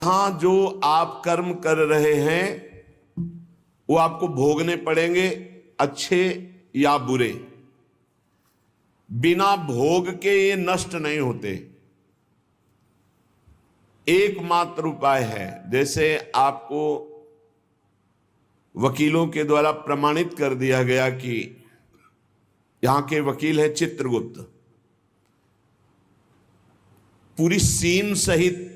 यहां जो आप कर्म कर रहे हैं वो आपको भोगने पड़ेंगे, अच्छे या बुरे। बिना भोग के ये नष्ट नहीं होते। एकमात्र उपाय है, जैसे आपको वकीलों के द्वारा प्रमाणित कर दिया गया कि यहां के वकील है चित्रगुप्त, पूरी सीन सहित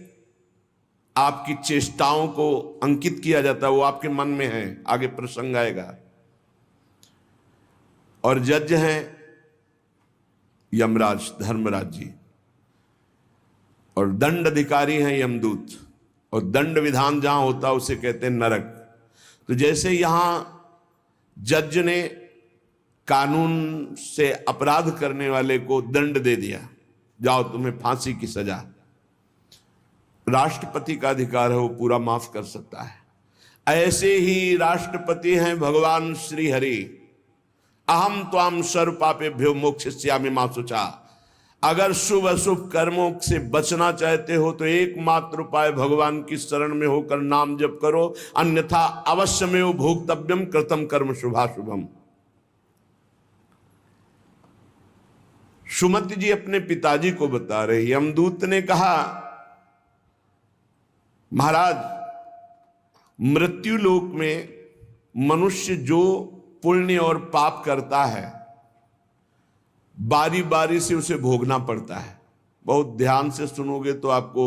आपकी चेष्टाओं को अंकित किया जाता है, वो आपके मन में है, आगे प्रसंग आएगा। और जज हैं यमराज धर्मराज जी, और दंड अधिकारी हैं यमदूत, और दंड विधान जहां होता है उसे कहते हैं नरक। तो जैसे यहां जज ने कानून से अपराध करने वाले को दंड दे दिया, जाओ तुम्हें फांसी की सजा, राष्ट्रपति का अधिकार है, वो पूरा माफ कर सकता है। ऐसे ही राष्ट्रपति हैं भगवान श्री हरि। अहम त्वाम सर्व पापेभ्यो मोक्षयिष्यामि मा शुचा। अगर शुभ अशुभ कर्मों से बचना चाहते हो तो एकमात्र उपाय भगवान की शरण में होकर नाम जप करो, अन्यथा अवश्यमेव भोक्तव्यम कृतम कर्म शुभाशुभम। सुमति जी अपने पिताजी को बता रहे, यमदूत ने कहा महाराज, मृत्युलोक में मनुष्य जो पुण्य और पाप करता है बारी बारी से उसे भोगना पड़ता है। बहुत ध्यान से सुनोगे तो आपको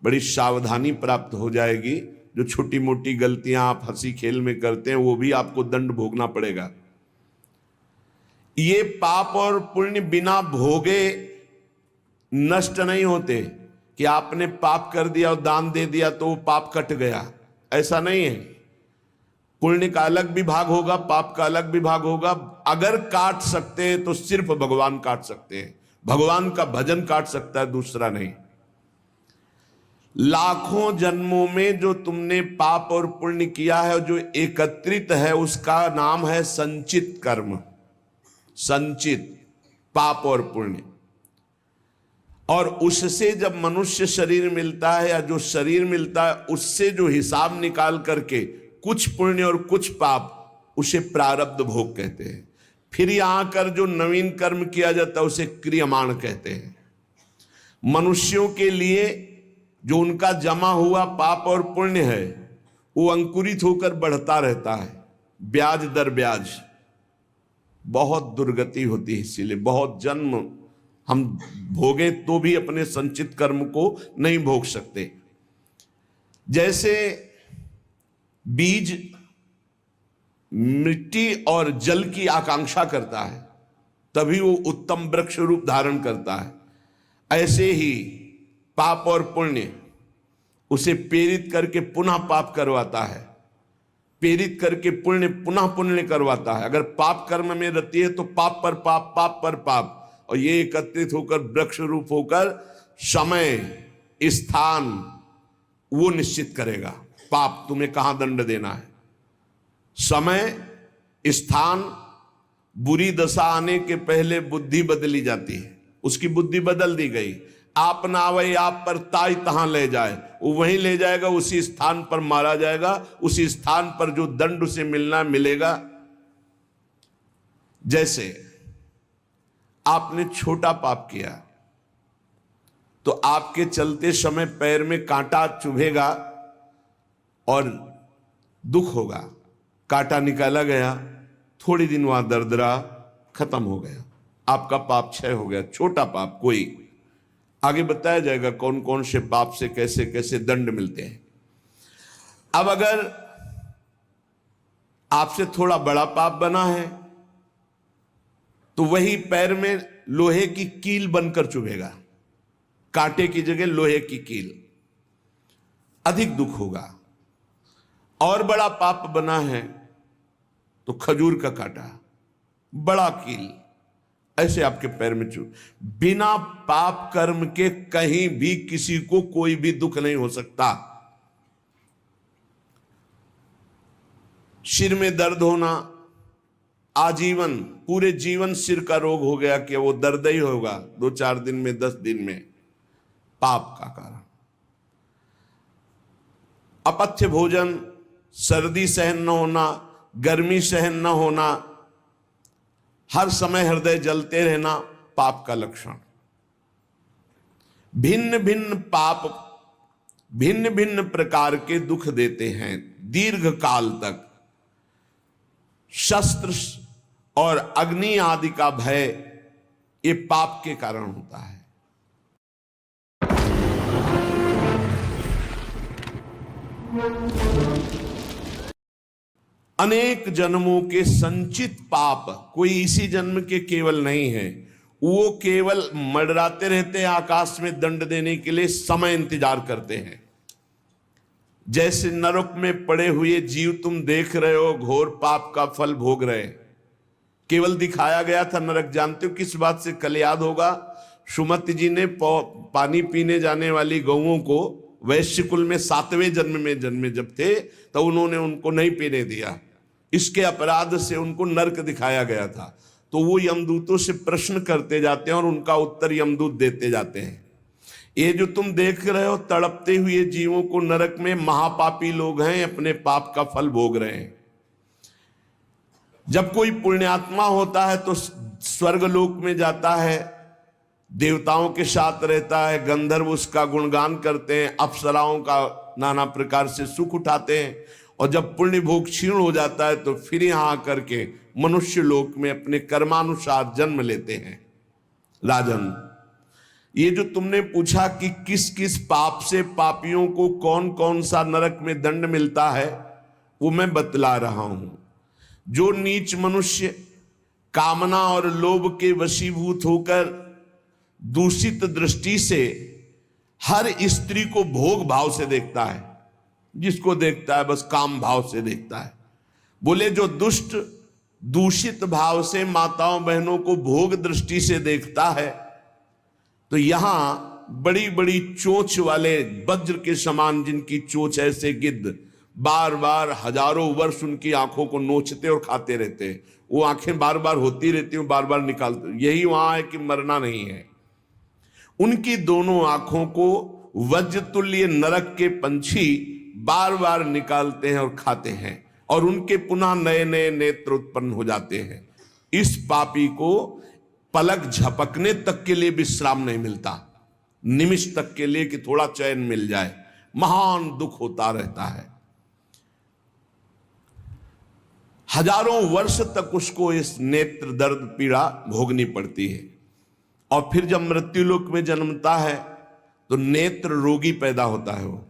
बड़ी सावधानी प्राप्त हो जाएगी। जो छोटी मोटी गलतियां आप हंसी खेल में करते हैं वो भी आपको दंड भोगना पड़ेगा। ये पाप और पुण्य बिना भोगे नष्ट नहीं होते कि आपने पाप कर दिया और दान दे दिया तो वो पाप कट गया, ऐसा नहीं है। पुण्य का अलग विभाग होगा, पाप का अलग विभाग होगा। अगर काट सकते हैं तो सिर्फ भगवान काट सकते हैं, भगवान का भजन काट सकता है, दूसरा नहीं। लाखों जन्मों में जो तुमने पाप और पुण्य किया है, जो एकत्रित है, उसका नाम है संचित कर्म। संचित पाप और पुण्य, और उससे जब मनुष्य शरीर मिलता है या जो शरीर मिलता है उससे जो हिसाब निकाल करके कुछ पुण्य और कुछ पाप, उसे प्रारब्ध भोग कहते हैं। फिर यहां कर जो नवीन कर्म किया जाता है उसे क्रियमाण कहते हैं। मनुष्यों के लिए जो उनका जमा हुआ पाप और पुण्य है वो अंकुरित होकर बढ़ता रहता है, ब्याज दर ब्याज। बहुत दुर्गति होती है, इसीलिए बहुत जन्म हम भोगे तो भी अपने संचित कर्म को नहीं भोग सकते। जैसे बीज मिट्टी और जल की आकांक्षा करता है तभी वो उत्तम वृक्ष रूप धारण करता है, ऐसे ही पाप और पुण्य उसे प्रेरित करके पुनः पाप करवाता है, प्रेरित करके पुण्य पुनः पुण्य करवाता है। अगर पाप कर्म में रहती है तो पाप पर पाप, पाप पर पाप, और ये एकत्रित होकर वृक्ष रूप होकर समय स्थान वो निश्चित करेगा। पाप तुम्हें कहां दंड देना है, समय स्थान। बुरी दशा आने के पहले बुद्धि बदली जाती है, उसकी बुद्धि बदल दी गई। आप ना आवे आप पर ताई तहां ले जाए, वो वहीं ले जाएगा, उसी स्थान पर मारा जाएगा, उसी स्थान पर जो दंड उसे मिलना मिलेगा। जैसे आपने छोटा पाप किया तो आपके चलते समय पैर में कांटा चुभेगा और दुख होगा। कांटा निकाला गया, थोड़ी दिन वहां दर्द रहा, खत्म हो गया, आपका पाप क्षय हो गया। छोटा पाप कोई, आगे बताया जाएगा कौन कौन से पाप से कैसे कैसे दंड मिलते हैं। अब अगर आपसे थोड़ा बड़ा पाप बना है तो वही पैर में लोहे की कील बनकर चुभेगा, कांटे की जगह लोहे की कील, अधिक दुख होगा। और बड़ा पाप बना है तो खजूर का कांटा, बड़ा कील, ऐसे आपके पैर में चुभ। बिना पाप कर्म के कहीं भी किसी को कोई भी दुख नहीं हो सकता। सिर में दर्द होना, आजीवन पूरे जीवन सिर का रोग हो गया कि वो दर्द ही होगा 2-4 दिन में, 10 दिन में, पाप का कारण। अपथ्य भोजन, सर्दी सहन न होना, गर्मी सहन न होना, हर समय हृदय जलते रहना पाप का लक्षण। भिन्न भिन्न पाप भिन्न भिन्न प्रकार के दुख देते हैं दीर्घ काल तक। शस्त्र और अग्नि आदि का भय ये पाप के कारण होता है। अनेक जन्मों के संचित पाप कोई इसी जन्म के केवल नहीं है, वो केवल मंडराते रहते हैं आकाश में दंड देने के लिए, समय इंतजार करते हैं। जैसे नरक में पड़े हुए जीव तुम देख रहे हो, घोर पाप का फल भोग रहे, केवल दिखाया गया था नरक। जानते हो किस बात से? कल याद होगा सुमति जी ने पानी पीने जाने वाली गौओं को वैश्य कुल में 7वें जन्म में जन्मे जब थे तो उन्होंने उनको नहीं पीने दिया, इसके अपराध से उनको नरक दिखाया गया था। तो वो यमदूतों से प्रश्न करते जाते हैं और उनका उत्तर यमदूत देते जाते हैं। ये जो तुम देख रहे हो तड़पते हुए जीवों को नरक में, महापापी लोग हैं, अपने पाप का फल भोग रहे हैं। जब कोई पुण्यात्मा होता है तो स्वर्गलोक में जाता है, देवताओं के साथ रहता है, गंधर्व उसका गुणगान करते हैं, अप्सराओं का नाना प्रकार से सुख उठाते हैं। और जब पुण्य भोग क्षीण हो जाता है तो फिर यहां आकर के मनुष्य लोक में अपने कर्मानुसार जन्म लेते हैं। राजन, ये जो तुमने पूछा कि किस किस पाप से पापियों को कौन कौन सा नरक में दंड मिलता है, वो मैं बतला रहा हूं। जो नीच मनुष्य कामना और लोभ के वशीभूत होकर दूषित दृष्टि से हर स्त्री को भोग भाव से देखता है, जिसको देखता है बस काम भाव से देखता है। बोले जो दुष्ट दूषित भाव से माताओं बहनों को भोग दृष्टि से देखता है, तो यहां बड़ी बड़ी चोंच वाले वज्र के समान जिनकी चोंच ऐसे गिद्ध बार बार हजारों वर्ष उनकी आंखों को नोचते और खाते रहते हैं। वो आंखें बार बार होती रहती हैं, बार बार निकालते, यही वहां है कि मरना नहीं है। उनकी दोनों आंखों को वज्र तुल्य नरक के पंछी बार बार निकालते हैं और खाते हैं, और उनके पुनः नए नए नेत्र उत्पन्न हो जाते हैं। इस पापी को पलक झपकने तक के लिए विश्राम नहीं मिलता, निमिष तक के लिए कि थोड़ा चैन मिल जाए, महान दुख होता रहता है। हजारों वर्ष तक उसको इस नेत्र दर्द पीड़ा भोगनी पड़ती है। और फिर जब मृत्युलोक में जन्मता है तो नेत्र रोगी पैदा होता है। वो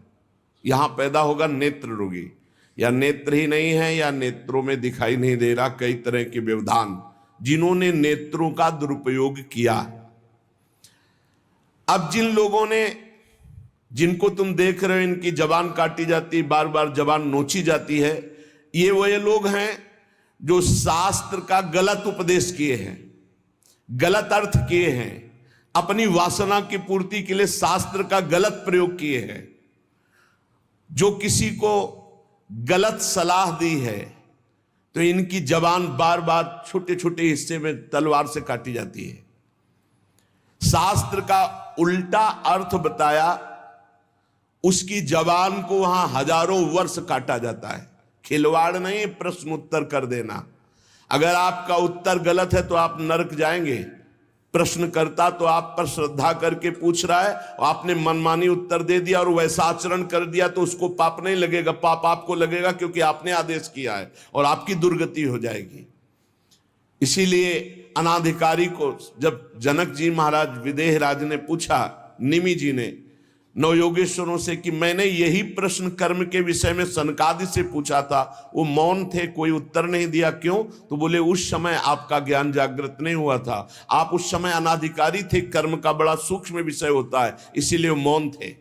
यहां पैदा होगा नेत्र रोगी, या नेत्र ही नहीं है या नेत्रों में दिखाई नहीं दे रहा, कई तरह के व्यवधान, जिन्होंने नेत्रों का दुरुपयोग किया। अब जिन लोगों ने, जिनको तुम देख रहे हो इनकी जबान काटी जाती, बार बार जबान नोची जाती है, ये वही लोग हैं जो शास्त्र का गलत उपदेश किए हैं, गलत अर्थ किए हैं, अपनी वासना की पूर्ति के लिए शास्त्र का गलत प्रयोग किए हैं। जो किसी को गलत सलाह दी है तो इनकी जबान बार बार छोटे छोटे हिस्से में तलवार से काटी जाती है। शास्त्र का उल्टा अर्थ बताया, उसकी जबान को वहां हजारों वर्ष काटा जाता है। खिलवाड़ नहीं, प्रश्न उत्तर कर देना। अगर आपका उत्तर गलत है तो आप नरक जाएंगे। प्रश्न करता तो आप पर श्रद्धा करके पूछ रहा है और आपने मनमानी उत्तर दे दिया और वैसा आचरण कर दिया तो उसको पाप नहीं लगेगा, पाप आपको लगेगा क्योंकि आपने आदेश किया है और आपकी दुर्गति हो जाएगी। इसीलिए अनाधिकारी को जब जनक जी महाराज विदेह राज ने पूछा, निमि जी ने नवयोगेश्वरों से कि मैंने यही प्रश्न कर्म के विषय में सनकादि से पूछा था, वो मौन थे, कोई उत्तर नहीं दिया, क्यों? तो बोले उस समय आपका ज्ञान जागृत नहीं हुआ था, आप उस समय अनाधिकारी थे, कर्म का बड़ा सूक्ष्म विषय होता है, इसीलिए वो मौन थे।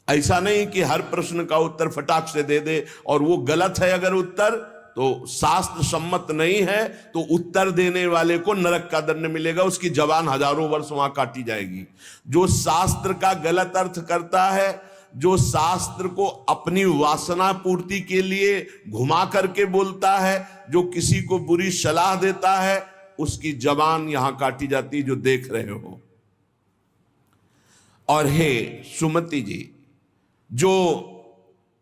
ऐसा नहीं कि हर प्रश्न का उत्तर फटाक से दे दे, और वो गलत है अगर उत्तर तो शास्त्र सम्मत नहीं है तो उत्तर देने वाले को नरक का दंड मिलेगा, उसकी जबान हजारों वर्ष वहां काटी जाएगी। जो शास्त्र का गलत अर्थ करता है, जो शास्त्र को अपनी वासना पूर्ति के लिए घुमा करके बोलता है, जो किसी को बुरी सलाह देता है, उसकी जबान यहां काटी जाती, जो देख रहे हो। और हे सुमति जी, जो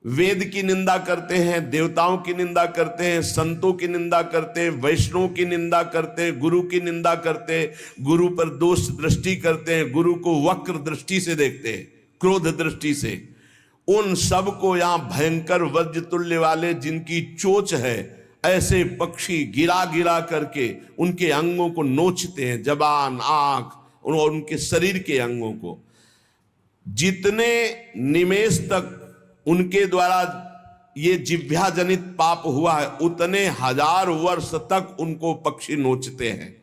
वेद की निंदा करते हैं, देवताओं की निंदा करते हैं, संतों की निंदा करते हैं, वैष्णव की निंदा करते हैं, गुरु की निंदा करते हैं, गुरु पर दोष दृष्टि करते हैं, गुरु को वक्र दृष्टि से देखते हैं, क्रोध दृष्टि से। उन सब को यहां भयंकर वज्र तुल्य वाले जिनकी चोंच है, ऐसे पक्षी गिरा गिरा करके उनके अंगों को नोचते हैं, जबान, आंख और उनके शरीर के अंगों को। जितने निमेष तक उनके द्वारा ये जिह्वा जनित पाप हुआ है, उतने 1000 वर्ष तक उनको पक्षी नोचते हैं।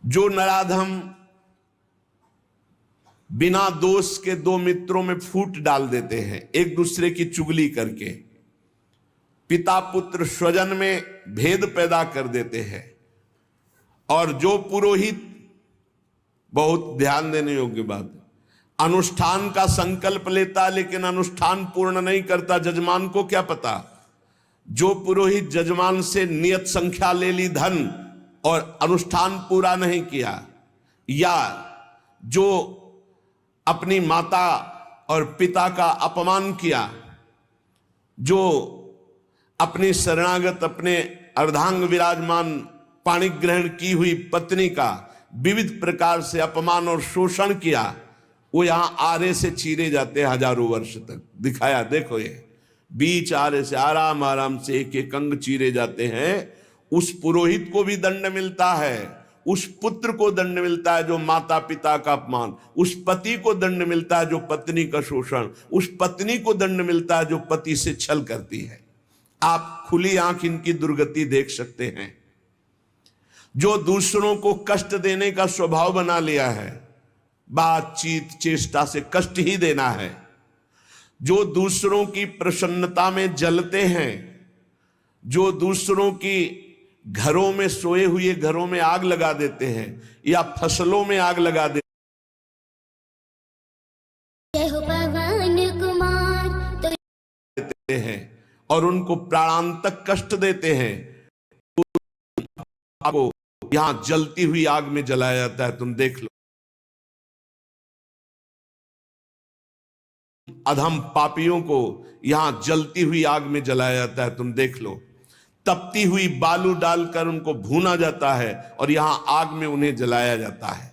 जो नराधम बिना दोष के दो मित्रों में फूट डाल देते हैं, एक दूसरे की चुगली करके, पिता पुत्र स्वजन में भेद पैदा कर देते हैं, और जो पुरोहित, बहुत ध्यान देने योग्य बात, अनुष्ठान का संकल्प लेता लेकिन अनुष्ठान पूर्ण नहीं करता, जजमान को क्या पता। जो पुरोहित जजमान से नियत संख्या ले ली धन और अनुष्ठान पूरा नहीं किया, या जो अपनी माता और पिता का अपमान किया, जो अपनी शरणागत, अपने अर्धांग विराजमान पाणिक ग्रहण की हुई पत्नी का विविध प्रकार से अपमान और शोषण किया, वो यहां आरे से चीरे जाते हैं 1000 वर्ष तक। दिखाया, देखो ये बीच आरे से आराम आराम से एक एक अंग चीरे जाते हैं। उस पुरोहित को भी दंड मिलता है, उस पुत्र को दंड मिलता है जो माता पिता का अपमान, उस पति को दंड मिलता है जो पत्नी का शोषण, उस पत्नी को दंड मिलता है जो पति से छल करती है। आप खुली आंख इनकी दुर्गति देख सकते हैं। जो दूसरों को कष्ट देने का स्वभाव बना लिया है, बातचीत चेष्टा से कष्ट ही देना है, जो दूसरों की प्रसन्नता में जलते हैं, जो दूसरों की घरों में, सोए हुए घरों में आग लगा देते हैं या फसलों में आग लगा देते हैं और उनको प्राणांतक कष्ट देते हैं, आपको यहां जलती हुई आग में जलाया जाता है। तुम देख लो, अधम पापियों को यहां जलती हुई आग में जलाया जाता है। तुम देख लो, तपती हुई बालू डालकर उनको भूना जाता है और यहां आग में उन्हें जलाया जाता है।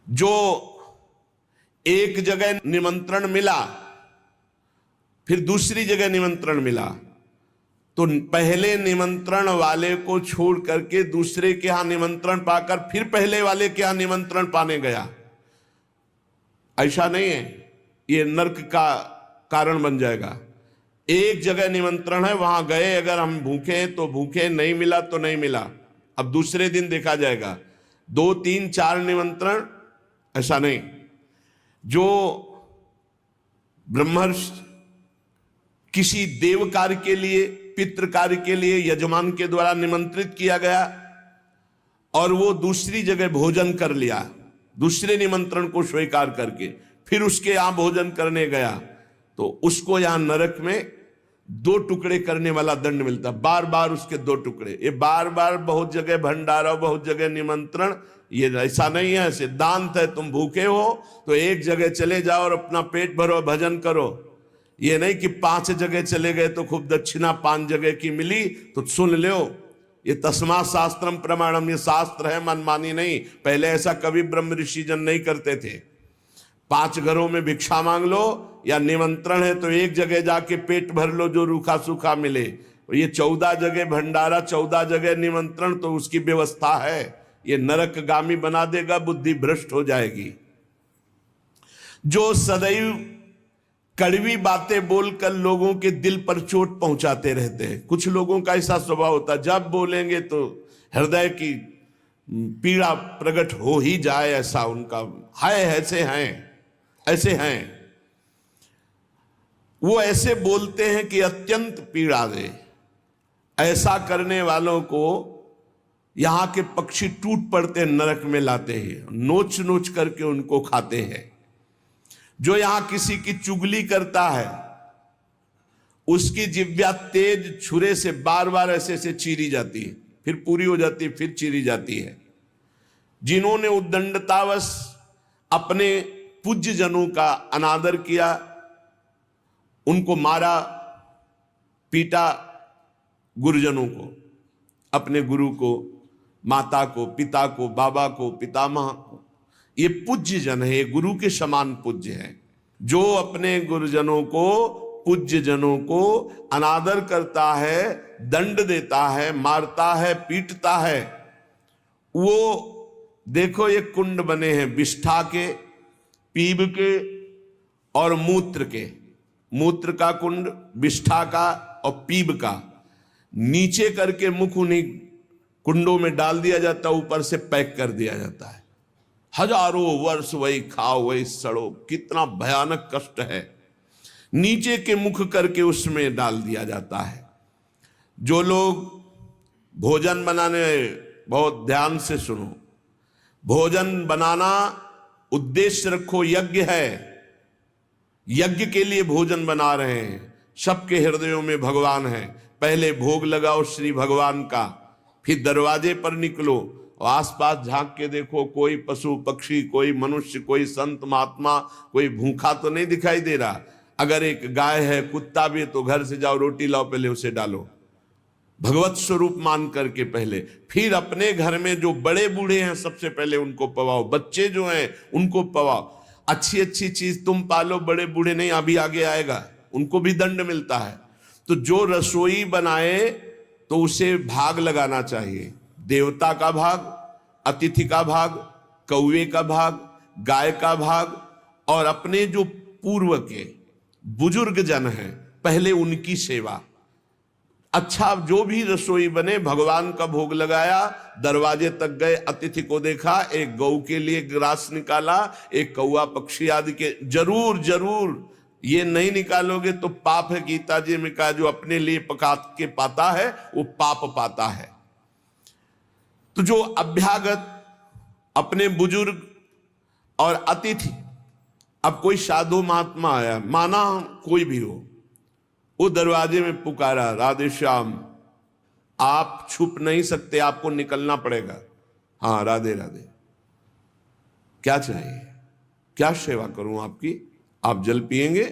जो एक जगह निमंत्रण मिला, फिर दूसरी जगह निमंत्रण मिला, तो पहले निमंत्रण वाले को छोड़ करके दूसरे के यहां निमंत्रण पाकर फिर पहले वाले के यहां निमंत्रण पाने गया। ऐसा नहीं है, ये नरक का कारण बन जाएगा। एक जगह निमंत्रण है, वहां गए, अगर हम भूखे हैं तो भूखे, नहीं मिला तो नहीं मिला, अब दूसरे दिन देखा जाएगा। 2, 3, 4 निमंत्रण, ऐसा नहीं। जो ब्रह्मर्षि किसी देव कार्य के लिए, पितृ कार्य के लिए यजमान के द्वारा निमंत्रित किया गया और वो दूसरी जगह भोजन कर लिया, दूसरे निमंत्रण को स्वीकार करके फिर उसके यहां भोजन करने गया, तो उसको यहां नरक में 2 टुकड़े करने वाला दंड मिलता, बार बार उसके 2 टुकड़े। ये बार बार बहुत जगह भंडारा, बहुत जगह निमंत्रण, ये ऐसा नहीं है, सिद्धांत है। तुम भूखे हो तो एक जगह चले जाओ और अपना पेट भरो, भजन करो। ये नहीं कि 5 जगह चले गए तो खूब दक्षिणा 5 जगह की मिली तो सुन लो। ये तस्मा शास्त्रम प्रमाणम, ये शास्त्र है, मनमानी नहीं। पहले ऐसा कभी ब्रह्म ऋषि जन नहीं करते थे। 5 घरों में भिक्षा मांग लो या निमंत्रण है तो एक जगह जाके पेट भर लो जो रूखा सूखा मिले। ये 14 जगह भंडारा, 14 जगह निमंत्रण, तो उसकी व्यवस्था है। ये नरकगामी बना देगा, बुद्धि भ्रष्ट हो जाएगी। जो सदैव कड़वी बातें बोलकर लोगों के दिल पर चोट पहुंचाते रहते हैं। कुछ लोगों का ऐसा स्वभाव होता है, जब बोलेंगे तो हृदय की पीड़ा प्रकट हो ही जाए, ऐसा उनका है। ऐसे हैं वो, ऐसे बोलते हैं कि अत्यंत पीड़ा दे। ऐसा करने वालों को यहां के पक्षी टूट पड़ते नरक में लाते हैं, नोच नोच करके उनको खाते हैं। जो यहां किसी की चुगली करता है, उसकी जिह्वा तेज छुरे से बार बार ऐसे ऐसे चीरी जाती है, फिर पूरी हो जाती है, फिर चीरी जाती है। जिन्होंने उद्दंडतावश अपने पूज्य जनों का अनादर किया, उनको मारा पीटा, गुरुजनों को, अपने गुरु को, माता को, पिता को, बाबा को, पितामह को। ये पूज्य जन है, ये गुरु के समान पूज्य है। जो अपने गुरुजनों को, पूज्य जनों को अनादर करता है, दंड देता है, मारता है, पीटता है, वो देखो ये कुंड बने हैं विष्ठा के, पीब के और मूत्र के। मूत्र का कुंड, विष्ठा का और पीब का। नीचे करके मुख उन्हीं कुंडों में डाल दिया जाता है, ऊपर से पैक कर दिया जाता है। हजारों वर्ष वही खाओ वही सड़ो, कितना भयानक कष्ट है। नीचे के मुख करके उसमें डाल दिया जाता है। जो लोग भोजन बनाने, बहुत ध्यान से सुनो, भोजन बनाना उद्देश्य रखो, यज्ञ है, यज्ञ के लिए भोजन बना रहे हैं। सबके हृदयों में भगवान है। पहले भोग लगाओ श्री भगवान का, फिर दरवाजे पर निकलो और आसपास झांक के देखो, कोई पशु पक्षी, कोई मनुष्य, कोई संत महात्मा, कोई भूखा तो नहीं दिखाई दे रहा। अगर एक गाय है, कुत्ता भी है, तो घर से जाओ, रोटी लाओ, पहले उसे डालो, भगवत स्वरूप मान करके पहले। फिर अपने घर में जो बड़े बूढ़े हैं सबसे पहले उनको पवाओ, बच्चे जो हैं उनको पवाओ। अच्छी अच्छी चीज तुम पालो, बड़े बूढ़े नहीं, अभी आगे आएगा, उनको भी दंड मिलता है। तो जो रसोई बनाए तो उसे भाग लगाना चाहिए, देवता का भाग, अतिथि का भाग, कौवे का भाग, गाय का भाग, और अपने जो पूर्व के बुजुर्ग जन हैं पहले उनकी सेवा। अच्छा, जो भी रसोई बने, भगवान का भोग लगाया, दरवाजे तक गए, अतिथि को देखा, एक गौ के लिए ग्रास निकाला, एक कौवा पक्षी आदि के, जरूर जरूर ये नहीं निकालोगे तो पाप है। गीता जी में कहा, जो अपने लिए पका के पाता है वो पाप पाता है। तो जो अभ्यागत, अपने बुजुर्ग और अतिथि, अब कोई साधु महात्मा आया, माना कोई भी हो, वो दरवाजे में पुकारा, राधे श्याम, आप छुप नहीं सकते, आपको निकलना पड़ेगा। हाँ, राधे राधे, क्या चाहिए, क्या सेवा करूं आपकी? आप जल पिएंगे,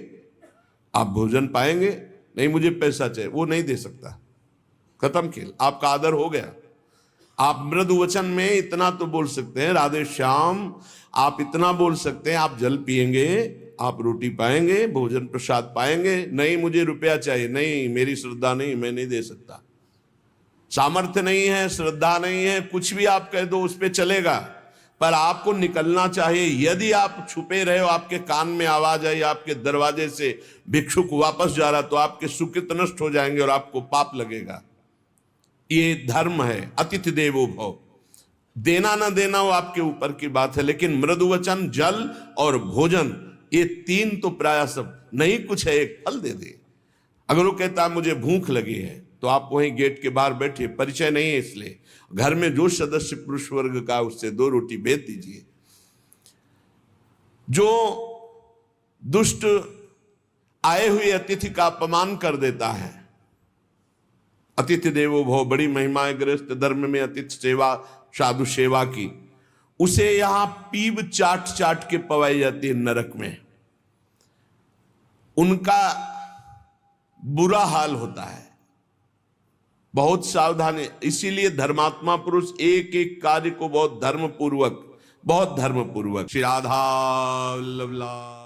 आप भोजन पाएंगे? नहीं, मुझे पैसा चाहिए। वो नहीं दे सकता, खत्म खेल, आपका आदर हो गया। आप मृदु वचन में इतना तो बोल सकते हैं, राधे श्याम, आप इतना बोल सकते हैं, आप जल पिएंगे, आप रोटी पाएंगे, भोजन प्रसाद पाएंगे। नहीं, मुझे रुपया चाहिए। नहीं, मेरी श्रद्धा नहीं, मैं नहीं दे सकता, सामर्थ्य नहीं है, श्रद्धा नहीं है, कुछ भी आप कह दो उस पर चलेगा, पर आपको निकलना चाहिए। यदि आप छुपे रहे हो, आपके कान में आवाज आई, आपके दरवाजे से भिक्षुक वापस जा रहा, तो आपके सुकृत नष्ट हो जाएंगे और आपको पाप लगेगा। ये धर्म है, अतिथि देवो भव। देना ना देना वो आपके ऊपर की बात है, लेकिन मृदु वचन, जल और भोजन, ये तीन तो प्राय सब, नहीं कुछ है, एक फल दे दे। अगर वो कहता है मुझे भूख लगी है, तो आप वहीं गेट के बाहर बैठिए, परिचय नहीं है इसलिए, घर में जो सदस्य पुरुष वर्ग का, उससे 2 रोटी भेज दीजिए। जो दुष्ट आए हुए अतिथि का अपमान कर देता है, अतिथि देवो भव, बड़ी महिमा है गृहस्थ धर्म में अतिथि सेवा, साधु सेवा की, उसे यहां पीब चाट चाट के पवाई जाती है नरक में। उनका बुरा हाल होता है, बहुत सावधानी। इसीलिए धर्मात्मा पुरुष एक एक कार्य को बहुत धर्मपूर्वक, श्री राधा वल्लभ लाल।